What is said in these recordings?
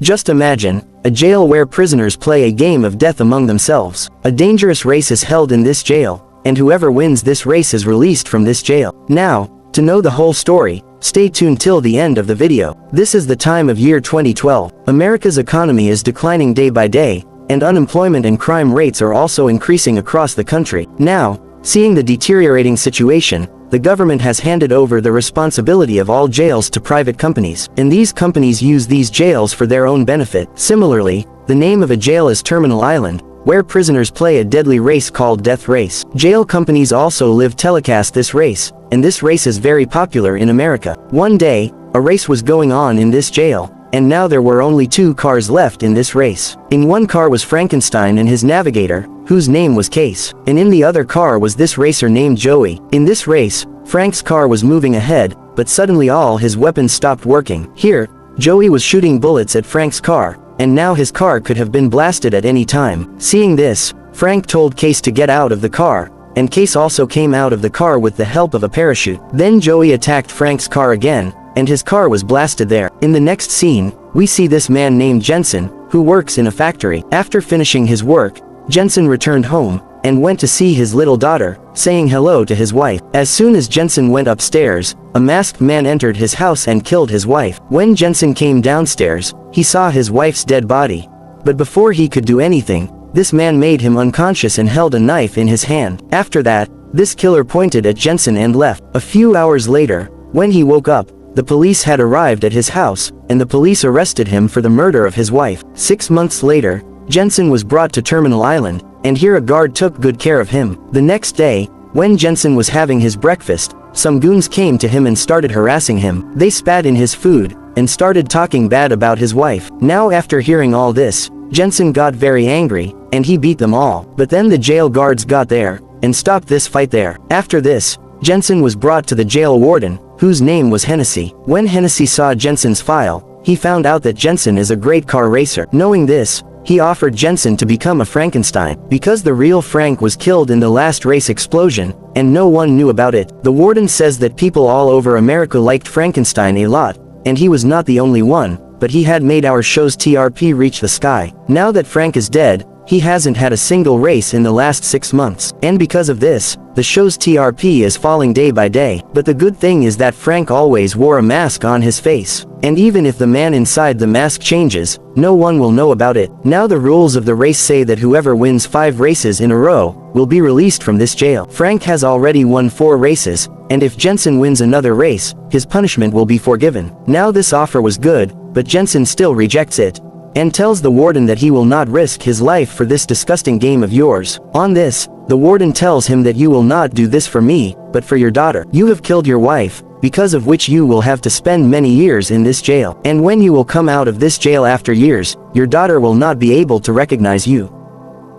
Just imagine, a jail where prisoners play a game of death among themselves. A dangerous race is held in this jail, and whoever wins this race is released from this jail. Now, to know the whole story, stay tuned till the end of the video. This is the time of year 2012. America's economy is declining day by day, and unemployment and crime rates are also increasing across the country. Now, seeing the deteriorating situation, the government has handed over the responsibility of all jails to private companies, and these companies use these jails for their own benefit. Similarly, the name of a jail is Terminal Island, where prisoners play a deadly race called Death Race. Jail companies also live telecast this race, and this race is very popular in America. One day, a race was going on in this jail, and now there were only 2 cars left in this race. In one car was Frankenstein and his navigator, whose name was Case, and in the other car was this racer named Joey. In this race, Frank's car was moving ahead, but suddenly all his weapons stopped working. Here, Joey was shooting bullets at Frank's car, and now his car could have been blasted at any time. Seeing this, Frank told Case to get out of the car, and Case also came out of the car with the help of a parachute. Then Joey attacked Frank's car again, and his car was blasted there. In the next scene, we see this man named Jensen, who works in a factory. After finishing his work, Jensen returned home, and went to see his little daughter, saying hello to his wife. As soon as Jensen went upstairs, a masked man entered his house and killed his wife. When Jensen came downstairs, he saw his wife's dead body. But before he could do anything, this man made him unconscious and held a knife in his hand. After that, this killer pointed at Jensen and left. A few hours later, when he woke up, the police had arrived at his house, and the police arrested him for the murder of his wife. 6 months later, Jensen was brought to Terminal Island, and here a guard took good care of him. The next day, when Jensen was having his breakfast, some goons came to him and started harassing him. They spat in his food, and started talking bad about his wife. Now after hearing all this, Jensen got very angry, and he beat them all. But then the jail guards got there, and stopped this fight there. After this, Jensen was brought to the jail warden, whose name was Hennessy. When Hennessy saw Jensen's file, he found out that Jensen is a great car racer. Knowing this, he offered Jensen to become a Frankenstein. Because the real Frank was killed in the last race explosion, and no one knew about it. The warden says that people all over America liked Frankenstein a lot, and he was not the only one, but he had made our show's TRP reach the sky. Now that Frank is dead, he hasn't had a single race in the last 6 months. And because of this, the show's TRP is falling day by day. But the good thing is that Frank always wore a mask on his face. And even if the man inside the mask changes, no one will know about it. Now the rules of the race say that whoever wins 5 races in a row will be released from this jail. Frank has already won 4 races, and if Jensen wins another race, his punishment will be forgiven. Now this offer was good, but Jensen still rejects it, and tells the warden that he will not risk his life for this disgusting game of yours. On this, the warden tells him that you will not do this for me, but for your daughter. You have killed your wife, because of which you will have to spend many years in this jail. And when you will come out of this jail after years, your daughter will not be able to recognize you.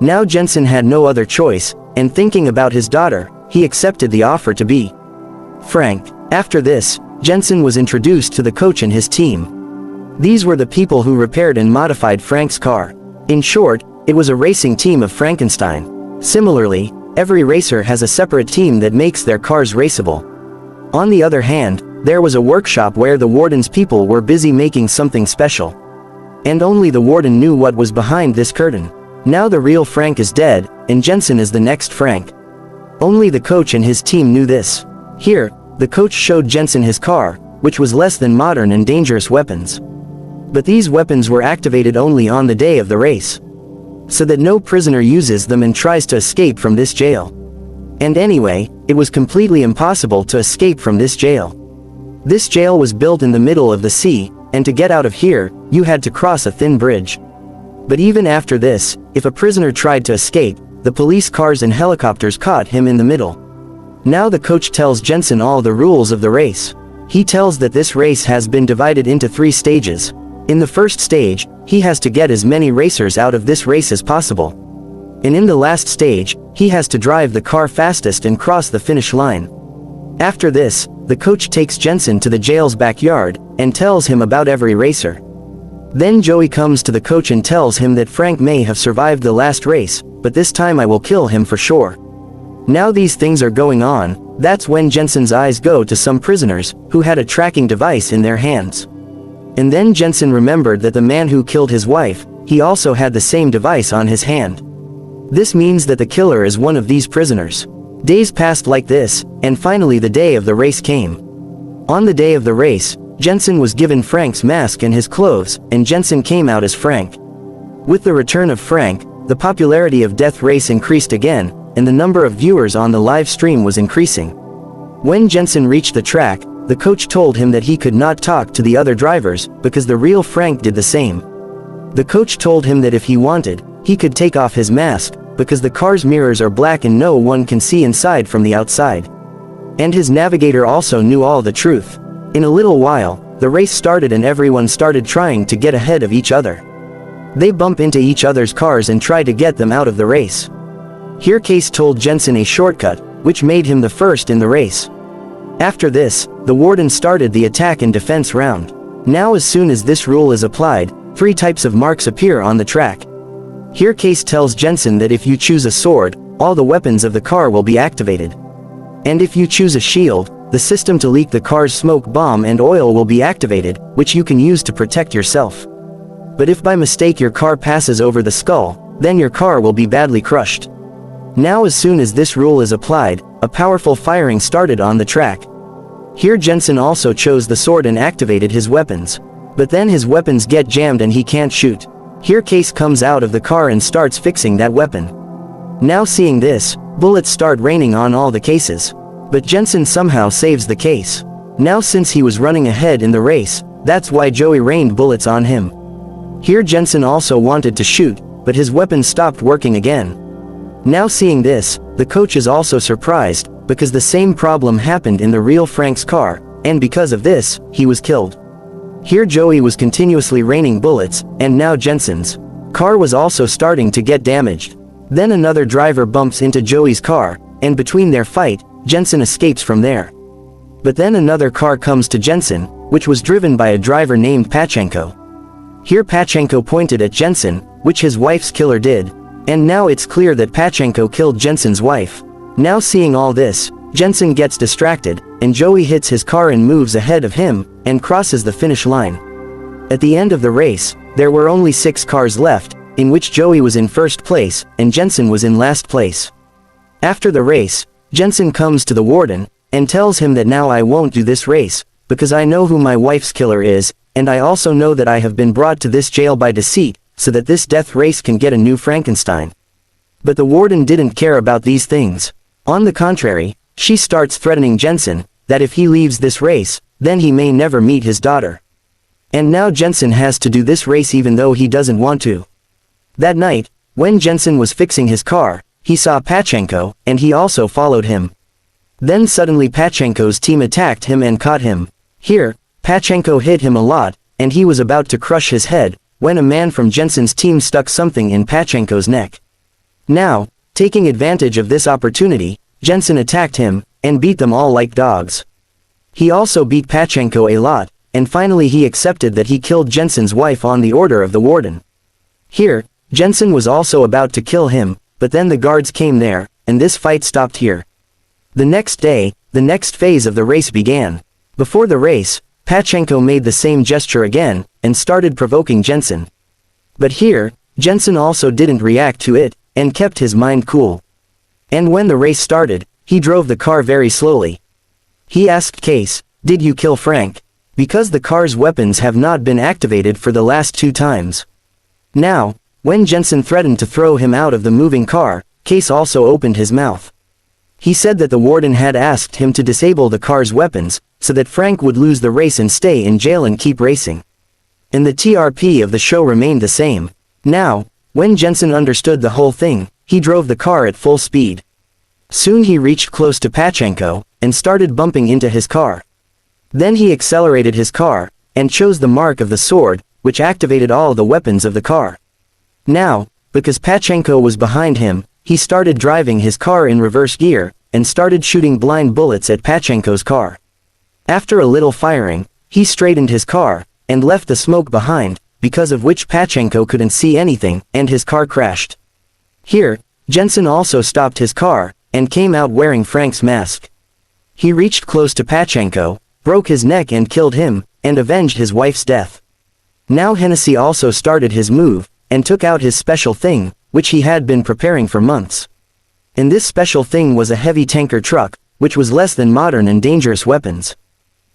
Now Jensen had no other choice, and thinking about his daughter, he accepted the offer to be Frank. After this, Jensen was introduced to the coach and his team. These were the people who repaired and modified Frank's car. In short, it was a racing team of Frankenstein. Similarly, every racer has a separate team that makes their cars raceable. On the other hand, there was a workshop where the warden's people were busy making something special. And only the warden knew what was behind this curtain. Now the real Frank is dead, and Jensen is the next Frank. Only the coach and his team knew this. Here, the coach showed Jensen his car, which was less than modern and dangerous weapons. But these weapons were activated only on the day of the race, so that no prisoner uses them and tries to escape from this jail. And anyway, it was completely impossible to escape from this jail. This jail was built in the middle of the sea, and to get out of here, you had to cross a thin bridge. But even after this, if a prisoner tried to escape, the police cars and helicopters caught him in the middle. Now the coach tells Jensen all the rules of the race. He tells that this race has been divided into 3 stages. In the first stage, he has to get as many racers out of this race as possible. And in the last stage, he has to drive the car fastest and cross the finish line. After this, the coach takes Jensen to the jail's backyard, and tells him about every racer. Then Joey comes to the coach and tells him that Frank may have survived the last race, but this time I will kill him for sure. Now these things are going on, that's when Jensen's eyes go to some prisoners, who had a tracking device in their hands. And then Jensen remembered that the man who killed his wife, he also had the same device on his hand. This means that the killer is one of these prisoners. Days passed like this, and finally the day of the race came. On the day of the race, Jensen was given Frank's mask and his clothes, and Jensen came out as Frank. With the return of Frank, the popularity of Death Race increased again, and the number of viewers on the live stream was increasing. When Jensen reached the track, the coach told him that he could not talk to the other drivers, because the real Frank did the same. The coach told him that if he wanted, he could take off his mask, because the car's mirrors are black and no one can see inside from the outside. And his navigator also knew all the truth. In a little while, the race started and everyone started trying to get ahead of each other. They bump into each other's cars and try to get them out of the race. Here Case told Jensen a shortcut, which made him the first in the race. After this, the warden started the attack and defense round. Now as soon as this rule is applied, 3 types of marks appear on the track. Here Case tells Jensen that if you choose a sword, all the weapons of the car will be activated. And if you choose a shield, the system to leak the car's smoke bomb and oil will be activated, which you can use to protect yourself. But if by mistake your car passes over the skull, then your car will be badly crushed. Now as soon as this rule is applied, a powerful firing started on the track. Here Jensen also chose the sword and activated his weapons. But then his weapons get jammed and he can't shoot. Here Case comes out of the car and starts fixing that weapon. Now seeing this, bullets start raining on all the cases. But Jensen somehow saves the case. Now since he was running ahead in the race, that's why Joey rained bullets on him. Here Jensen also wanted to shoot, but his weapon stopped working again. Now seeing this, the coach is also surprised, because the same problem happened in the real Frank's car, and because of this, he was killed. Here Joey was continuously raining bullets, and now Jensen's car was also starting to get damaged. Then another driver bumps into Joey's car, and between their fight, Jensen escapes from there. But then another car comes to Jensen, which was driven by a driver named Pachenko. Here Pachenko pointed at Jensen, which his wife's killer did, and now it's clear that Pachenko killed Jensen's wife. Now seeing all this, Jensen gets distracted, and Joey hits his car and moves ahead of him, and crosses the finish line. At the end of the race, there were only 6 cars left, in which Joey was in first place, and Jensen was in last place. After the race, Jensen comes to the warden, and tells him that now I won't do this race, because I know who my wife's killer is, and I also know that I have been brought to this jail by deceit, so that this death race can get a new Frankenstein. But the warden didn't care about these things. On the contrary, she starts threatening Jensen, that if he leaves this race, then he may never meet his daughter. And now Jensen has to do this race even though he doesn't want to. That night, when Jensen was fixing his car, he saw Pachenko, and he also followed him. Then suddenly Pachenko's team attacked him and caught him. Here, Pachenko hit him a lot, and he was about to crush his head, when a man from Jensen's team stuck something in Pachenko's neck. Now, taking advantage of this opportunity, Jensen attacked him, and beat them all like dogs. He also beat Pachenko a lot, and finally he accepted that he killed Jensen's wife on the order of the warden. Here, Jensen was also about to kill him, but then the guards came there, and this fight stopped here. The next day, the next phase of the race began. Before the race, Pachenko made the same gesture again, and started provoking Jensen. But here, Jensen also didn't react to it, and kept his mind cool. And when the race started, he drove the car very slowly. He asked Case, "Did you kill Frank?" Because the car's weapons have not been activated for the last 2 times. Now, when Jensen threatened to throw him out of the moving car, Case also opened his mouth. He said that the warden had asked him to disable the car's weapons, so that Frank would lose the race and stay in jail and keep racing. And the TRP of the show remained the same. Now, when Jensen understood the whole thing, he drove the car at full speed. Soon he reached close to Pachenko, and started bumping into his car. Then he accelerated his car, and chose the mark of the sword, which activated all the weapons of the car. Now, because Pachenko was behind him, he started driving his car in reverse gear, and started shooting blind bullets at Pachenko's car. After a little firing, he straightened his car, and left the smoke behind, because of which Pachenko couldn't see anything, and his car crashed. Here, Jensen also stopped his car, and came out wearing Frank's mask. He reached close to Pachenko, broke his neck and killed him, and avenged his wife's death. Now Hennessy also started his move, and took out his special thing, which he had been preparing for months. And this special thing was a heavy tanker truck, which was less than modern and dangerous weapons.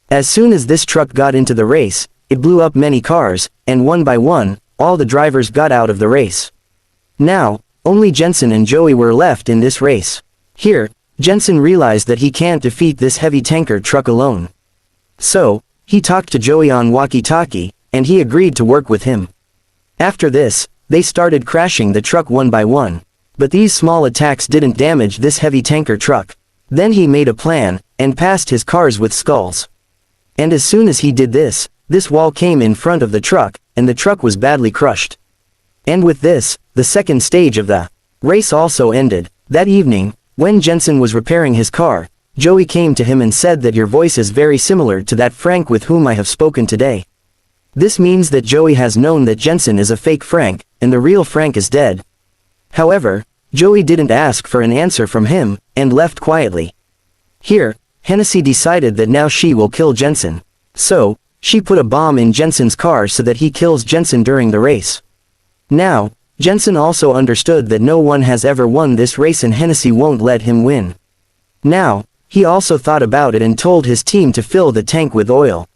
As soon as this truck got into the race, it blew up many cars, and one by one, all the drivers got out of the race. Now, only Jensen and Joey were left in this race. Here, Jensen realized that he can't defeat this heavy tanker truck alone. So, he talked to Joey on walkie-talkie, and he agreed to work with him. After this, they started crashing the truck one by one. But these small attacks didn't damage this heavy tanker truck. Then he made a plan, and passed his cars with skulls. And as soon as he did this wall came in front of the truck, and the truck was badly crushed. And with this, the second stage of the race also ended. That evening, when Jensen was repairing his car, Joey came to him and said that your voice is very similar to that Frank with whom I have spoken today. This means that Joey has known that Jensen is a fake Frank, and the real Frank is dead. However, Joey didn't ask for an answer from him, and left quietly. Here, Hennessy decided that now she will kill Jensen. So, she put a bomb in Jensen's car so that he kills Jensen during the race. Now, Jensen also understood that no one has ever won this race and Hennessy won't let him win. Now, he also thought about it and told his team to fill the tank with oil.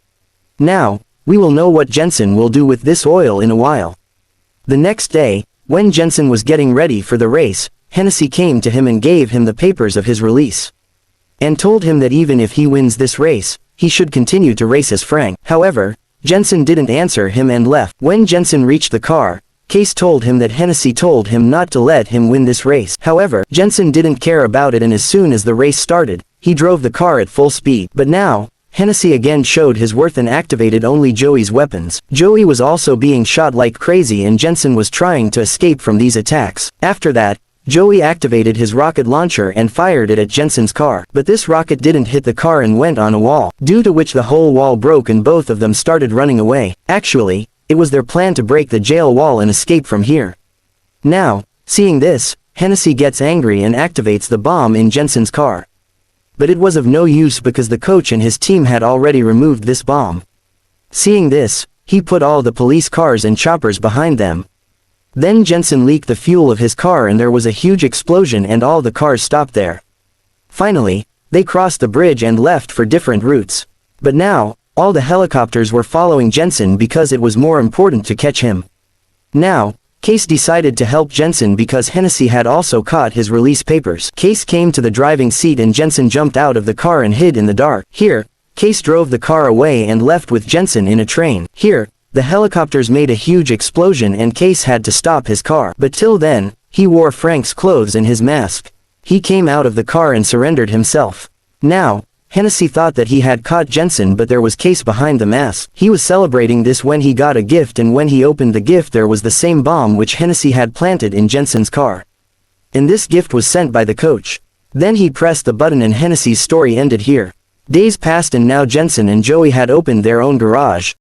Now, we will know what Jensen will do with this oil in a while. The next day, when Jensen was getting ready for the race, Hennessy came to him and gave him the papers of his release. And told him that even if he wins this race, he should continue to race as Frank. However, Jensen didn't answer him and left. When Jensen reached the car, Case told him that Hennessy told him not to let him win this race. However, Jensen didn't care about it and as soon as the race started, he drove the car at full speed. But now, Hennessy again showed his worth and activated only Joey's weapons. Joey was also being shot like crazy and Jensen was trying to escape from these attacks. After that, Joey activated his rocket launcher and fired it at Jensen's car. But this rocket didn't hit the car and went on a wall, due to which the whole wall broke and both of them started running away. Actually, it was their plan to break the jail wall and escape from here. Now, seeing this, Hennessy gets angry and activates the bomb in Jensen's car. But it was of no use because the coach and his team had already removed this bomb. Seeing this, he put all the police cars and choppers behind them. Then Jensen leaked the fuel of his car and there was a huge explosion and all the cars stopped there. Finally, they crossed the bridge and left for different routes. But now, all the helicopters were following Jensen because it was more important to catch him. Now, Case decided to help Jensen because Hennessy had also caught his release papers. Case came to the driving seat and Jensen jumped out of the car and hid in the dark. Here, Case drove the car away and left with Jensen in a train. Here, the helicopters made a huge explosion and Case had to stop his car. But till then, he wore Frank's clothes and his mask. He came out of the car and surrendered himself. Now, Hennessy thought that he had caught Jensen but there was Case behind the mask. He was celebrating this when he got a gift and when he opened the gift there was the same bomb which Hennessy had planted in Jensen's car. And this gift was sent by the coach. Then he pressed the button and Hennessy's story ended here. Days passed and now Jensen and Joey had opened their own garage,